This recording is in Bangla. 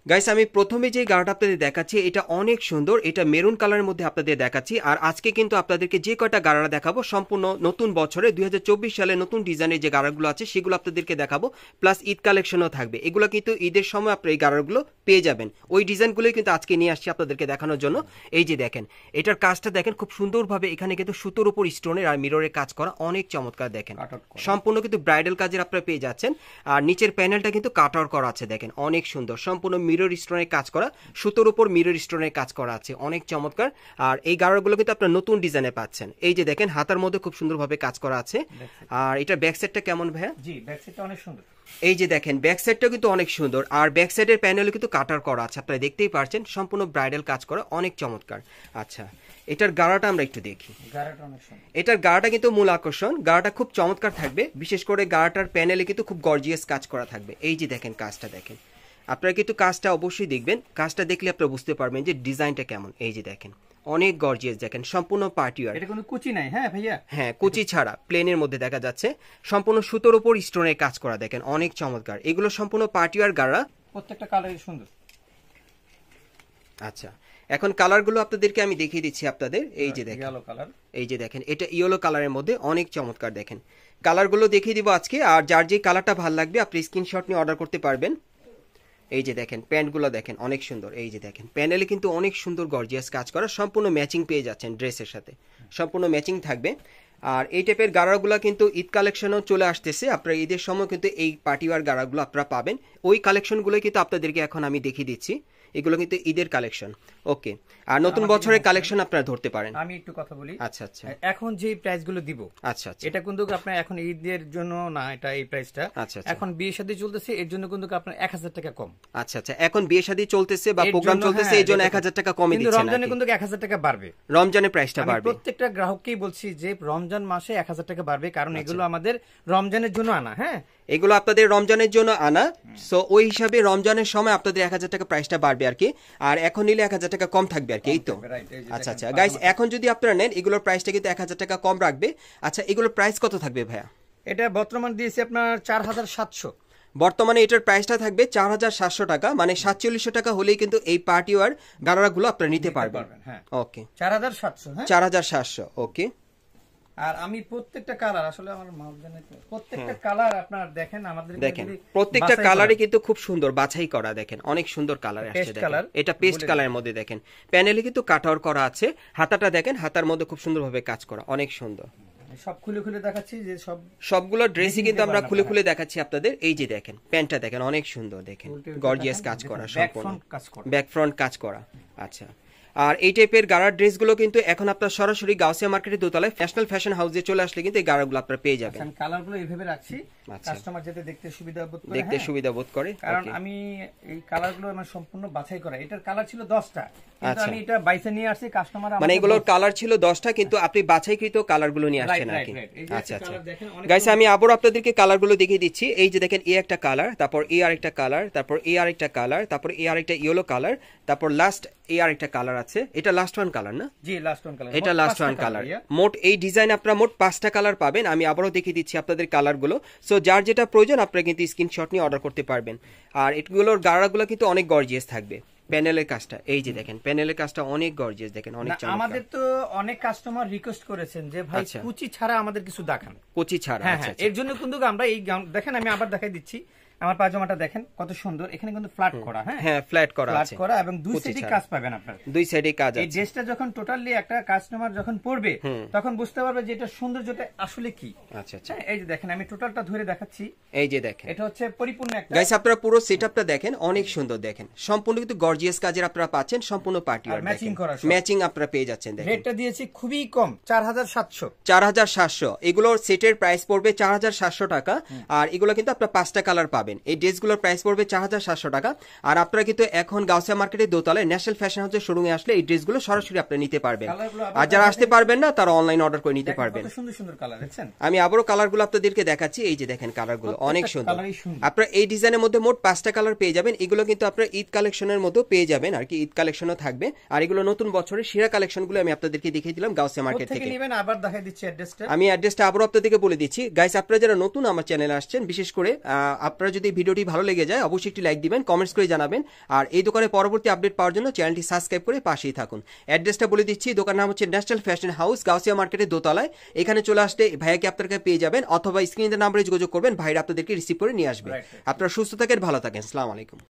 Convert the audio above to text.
গাইস আমি প্রথমে যে গাড়াটা আপনাদের দেখাচ্ছি এটা অনেক সুন্দর, এটা মেরুন কালারের মধ্যে আপনাদের দেখাচ্ছি। আর আজকে কিন্তু আপনাদেরকে যে কয়টা গাড়া দেখাবো সম্পূর্ণ নতুন বছরে 2024 সালে নতুন ডিজাইনের যে গাড়াগুলো আছে সেগুলো আপনাদেরকে দেখাবো, প্লাস ঈদ কালেকশনও থাকবে। এগুলো কিন্তু ঈদের সময় আপনারা এই গাড়াগুলো পেয়ে যাবেন, ওই ডিজাইনগুলোই কিন্তু আজকে নিয়ে আসছি আপনাদেরকে দেখানোর জন্য। এই যে দেখেন এটার কাজটা দেখেন খুব সুন্দরভাবে, এখানে কিন্তু সুতোর উপর স্টোনের আর মিররের কাজ করা, অনেক চমৎকার দেখেন, সম্পূর্ণ কিন্তু ব্রাইডাল কাজের আপনারা পেয়ে যাচ্ছেন। আর নিচের প্যানেলটা কিন্তু কাট আউট করা আছে, দেখেন অনেক সুন্দর, সম্পূর্ণ মিরর স্টোনের কাজ করা, সুতোর উপর মিরর স্টোনের কাজ করা আছে, অনেক চমৎকার। আর এই গাড়াগুলো কিন্তু আপনারা নতুন ডিজাইনে পাচ্ছেন। এই যে দেখেন হাতার মধ্যে খুব সুন্দরভাবে কাজ করা আছে। আর এটা ব্যাক সাইডটা কেমন ভাইয়া? জি, ব্যাক সাইডটা অনেক সুন্দর। এই যে দেখেন ব্যাক সাইডটা কিন্তু অনেক সুন্দর, আর ব্যাক সাইডের প্যানেলে কিন্তু কাটার করা আছে, আপনারা দেখতেই পারছেন, সম্পূর্ণ ব্রাইডাল কাজ করা, অনেক চমৎকার। আচ্ছা এটার গাড়াটা আমরা একটু দেখি। এটার গাড়াটা কিন্তু মূল আকর্ষণ, গাড়াটা খুব চমৎকার থাকবে, বিশেষ করে গাড়াটার প্যানেলে কিন্তু খুব গর্জিয়াস কাজ করা থাকবে। এই যে দেখেন কাজটা দেখেন, আপনারা কিন্তু কাজটা অবশ্যই দেখবেন, কাজটা দেখলে আপনারা বুঝতে পারবেন যে ডিজাইনটা কেমন। এই যে দেখেন অনেক গর্জিয়াস, দেখেন সম্পূর্ণ পার্টি ওয়্যার, এটা কোনো কুচি নাই। হ্যাঁ ভাইয়া, হ্যাঁ কুচি ছাড়া প্লেনের মধ্যে দেখা যাচ্ছে, সম্পূর্ণ সুতোর উপর স্টোনের কাজ করা, দেখেন অনেক চমৎকার। এগুলো সম্পূর্ণ পার্টি ওয়্যার গাড়া, প্রত্যেকটা কালারই সুন্দর। আচ্ছা এখন কালারগুলো আপনাদেরকে আমি দেখিয়ে দিচ্ছি আপনাদের। এই যে দেখেন ইয়েলো কালার, এই যে দেখেন এটা ইয়েলো কালারের মধ্যে অনেক চমৎকার, দেখেন কালারগুলো দেখিয়ে দিব আজকে। আর যার যে কালারটা ভালো লাগবে আপনি স্ক্রিনশট নিয়ে অর্ডার করতে পারবেন। এই যে দেখেন প্যান্টগুলো দেখেন অনেক সুন্দর, এই যে দেখেন প্যানেলে কিন্তু অনেক সুন্দর গর্জিয়াস কাজ করা, সম্পূর্ণ ম্যাচিং পেয়ে যাচ্ছেন, ড্রেসের সাথে সম্পূর্ণ ম্যাচিং থাকবে। আর এই টাইপের গাড়াগুলো কিন্তু ঈদ কালেকশনও চলে আসতেছে, আপনারা ঈদের সময় কিন্তু এই পার্টিওয়ার গাড়াগুলো আপনারা পাবেন। ওই কালেকশনগুলো কিন্তু আপনাদেরকে এখন আমি দেখিয়ে দিচ্ছি, এগুলো কিন্তু ঈদের কালেকশন। ওকে, আর নতুন বছরের কালেকশন আপনারা ধরতে পারেন। আমি একটু কথা বলি। আচ্ছা আচ্ছা, এখন যে প্রাইসগুলো দিব, আচ্ছা আচ্ছা, এটা কিন্তু আপনার এখন ঈদের জন্য না, এটা এই প্রাইসটা আচ্ছা এখন বিয়ে শাদী চলতেছে, এর জন্য কিন্তু আপনার 1000 টাকা কম। আচ্ছা আচ্ছা, এখন বিয়ে শাদী চলতেছে বা প্রোগ্রাম চলতেছে এই জন্য 1000 টাকা কমে দিচ্ছেন। রমজানে কিন্তু 1000 টাকা বাড়বে, রমজানের প্রাইসটা বাড়বে। প্রত্যেকটা গ্রাহককেই বলছি যে রমজান মাসে 1000 টাকা বাড়বে, কারণ এগুলো আমাদের রমজানের জন্য আনা। হ্যাঁ, এগুলো আপনাদের রমজানের জন্য আনা, সো ওই হিসাবে রমজানের সময় আপনাদের 1000 টাকা প্রাইসটা বাড়বে আর কি, আর এখন নিলে 1000 টাকা কম থাকবে আর কি, এই তো। আচ্ছা আচ্ছা গাইস, এখন যদি আপনারা নেন এগুলোর প্রাইসটা কিন্তু 1000 টাকা কম রাখবে। আচ্ছা এগুলোর প্রাইস কত থাকবে ভাইয়া? এটা বর্তমান দিয়েছে আপনার 4700। বর্তমানে এটার প্রাইসটা থাকবে 4700 টাকা, মানে 4700 টাকা হলেই কিন্তু এই পার্টি ওয়্যার গাড়াগুলো আপনারা নিতে পারবেন। ওকে 4700, হ্যাঁ 4700। ওকে, আর আমি প্রত্যেকটা কালার আসলে আমার প্রত্যেকটা কালার আপনার দেখেন, আমাদের দেখেন প্রত্যেকটা কালারই কিন্তু খুব সুন্দর বাছাই করা, দেখেন অনেক সুন্দর কালার আসছে। দেখেন এটা পেস্ট কালারের মধ্যে, দেখেন প্যানেলে কিন্তু কাট আউট করা আছে, হাতাটা দেখেন হাতার মধ্যে খুব সুন্দরভাবে কাজ করা, অনেক সুন্দর। সব খুলে খুলে দেখাচ্ছি, যে সবগুলো ড্রেসই কিন্তু আমরা খুলে খুলে দেখাচ্ছি আপনাদের। এই যে দেখেন প্যান্টটা দেখেন অনেক সুন্দর, দেখেন গর্জিয়াস কাজ করা, সম্পূর্ণ ব্যাক ফ্রন্ট কাজ করা। আচ্ছা, আর এই টাইপের গাড়ার ড্রেসগুলো কিন্তু এখন আপনার সরাসরি গাউসিয়া মার্কেটের দোতলায় ন্যাশনাল ফ্যাশন হাউসে চলে আসলে কিন্তু এই গাড়াগুলো আপনারা পেয়ে যাবেন। কালারগুলো এইভাবে রাখছি, কাস্টমার যাতে দেখতে সুবিধা বোধ করে, কারণ আমি এই কালারগুলো আমার সম্পূর্ণ বাছাই করা। এটার কালার ছিল 10টা, কিন্তু আমি এটা 22 নিয়ে আসছি, কাস্টমার মানে এগুলোর কালার ছিল 10টা, কিন্তু আপনি বাছাইকৃত কালারগুলো নিয়ে আসছেন নাকি? আচ্ছা আচ্ছা গাইস, আমি আবার আপনাদেরকে কালারগুলো দেখিয়ে দিচ্ছি। এই যে দেখেন এই একটা কালার, তারপর এই আরেকটা কালার, তারপর এই আরেকটা কালার, তারপর এই আরেকটা ইয়েলো কালার, তারপর লাস্ট এই আরেকটা কালার আছে। এটা লাস্ট ওয়ান কালার না? জি, লাস্ট ওয়ান কালার। এটা লাস্ট ওয়ান কালার। মোট এই ডিজাইন আপনারা মোট 5টা কালার পাবেন। আমি আবারও দেখিয়ে দিচ্ছি আপনাদের কালারগুলো, সো যার যেটা প্রয়োজন আপনারা কিন্তু স্ক্রিনশট নিয়ে অর্ডার করতে পারবেন। আর এগুলোর গাড়াগুলো কিন্তু অনেক গর্জিয়াস থাকবে, প্যানেলের কাজটা এই যে দেখেন, প্যানেলের কাজটা অনেক গর্জিয়াস, দেখেন অনেক চমৎকার। আমাদের তো অনেক কাস্টমার রিকোয়েস্ট করেছেন যে ভাই কুচি ছাড়া আমাদের কিছু দেখান, কুচি ছাড়া। হ্যাঁ, এর জন্য কিন্তু আমরা এই দেখেন, আমি আবার দেখাই দিচ্ছি, আমার পায়জামাটা দেখেন কত সুন্দর, এখানে কিন্তু ফ্ল্যাট করা। হ্যাঁ, ফ্ল্যাট করা আছে, এবং দুই সাইডে কাজ পাবেন আপনারা, দুই সাইডে কাজ আছে। এই ড্রেসটা যখন টোটালি একটা কাস্টমার যখন পরবে তখন বুঝতে পারবে যে এটা সৌন্দর্যটা আসলে কি। আচ্ছা আচ্ছা, এই যে দেখেন আমি টোটালটা ধরে দেখাচ্ছি। এই যে দেখেন এটা হচ্ছে পরিপূর্ণ একটা। গাইস আপনারা পুরো সেটআপটা দেখেন, অনেক সুন্দর, দেখেন সম্পূর্ণ কিন্তু গর্জিয়াস কাজের আপনারা পাচ্ছেন, সম্পূর্ণ পার্টি ওয়্যার ম্যাচিং করা, ম্যাচিং আপনারা পেয়ে যাচ্ছেন। দেখেন রেটটা দিয়েছি খুবই কম, 4700। 4700, এগুলোর সেটের প্রাইস পড়বে 4700 টাকা। আর এগুলো কিন্তু আপনারা 5টা কালার পাবেন। এই ড্রেসগুলোর প্রাইস পড়বে 4700 টাকা। আর আপনারা কিন্তু এখন গাউসিয়া মার্কেটের দোতলায় ন্যাশনাল ফ্যাশন হাউসের শোরুমে আসলে এই ড্রেসগুলো সরাসরি আপনারা নিতে পারবেন। আর যারা আসতে পারবেন না তারা অনলাইন অর্ডার করে নিতে পারবেন। সুন্দর সুন্দর কালার দেখছেন, আমি আবারও কালারগুলো আপনাদেরকে দেখাচ্ছি। এই যে দেখেন কালারগুলো অনেক সুন্দর। আপনারা এই ডিজাইনের মধ্যে মোট 5টা কালার পেয়ে যাবেন। এগুলো কিন্তু আপনারা ঈদ কালেকশনের মধ্যে পেয়ে যাবেন আর কি, ঈদ কালেকশনও থাকবে। আর এগুলো নতুন বছরের সেরা কালেকশনগুলো আমি আপনাদেরকে দেখিয়ে দিলাম গাউসিয়া মার্কেট থেকে। আবার দেখাই দিচ্ছি অ্যাড্রেসটা, আমি অ্যাড্রেসটা আবারও আপনাদেরকে বলে দিচ্ছি। গাইস আপনারা যারা নতুন আমার চ্যানেলে আসছেন, বিশেষ করে আপনারা যদি যদি ভিডিওটি ভালো লেগে যায় অবশ্যই একটি লাইক দিবেন, কমেন্টস করে জানাবেন, আর এই দোকানে পরবর্তী আপডেট পাওয়ার জন্য চ্যানেলটি সাবস্ক্রাইব করে পাশেই থাকুন। অ্যাড্রেসটা বলে দিচ্ছি, দোকান নাম হচ্ছে ন্যাশনাল ফ্যাশন হাউস, গাউসিয়া মার্কেটের দোতলায়। এখানে চলে আসতে ভাইয়াকে আপনারা পেয়ে যাবেন, অথবা স্ক্রিনের নাম্বারে যোগাযোগ করবেন, ভাইরা আপনাদেরকে রিসিভ করে নিয়ে আসবে। আপনারা সুস্থ থাকেন, ভালো থাকেন, আসসালামু আলাইকুম।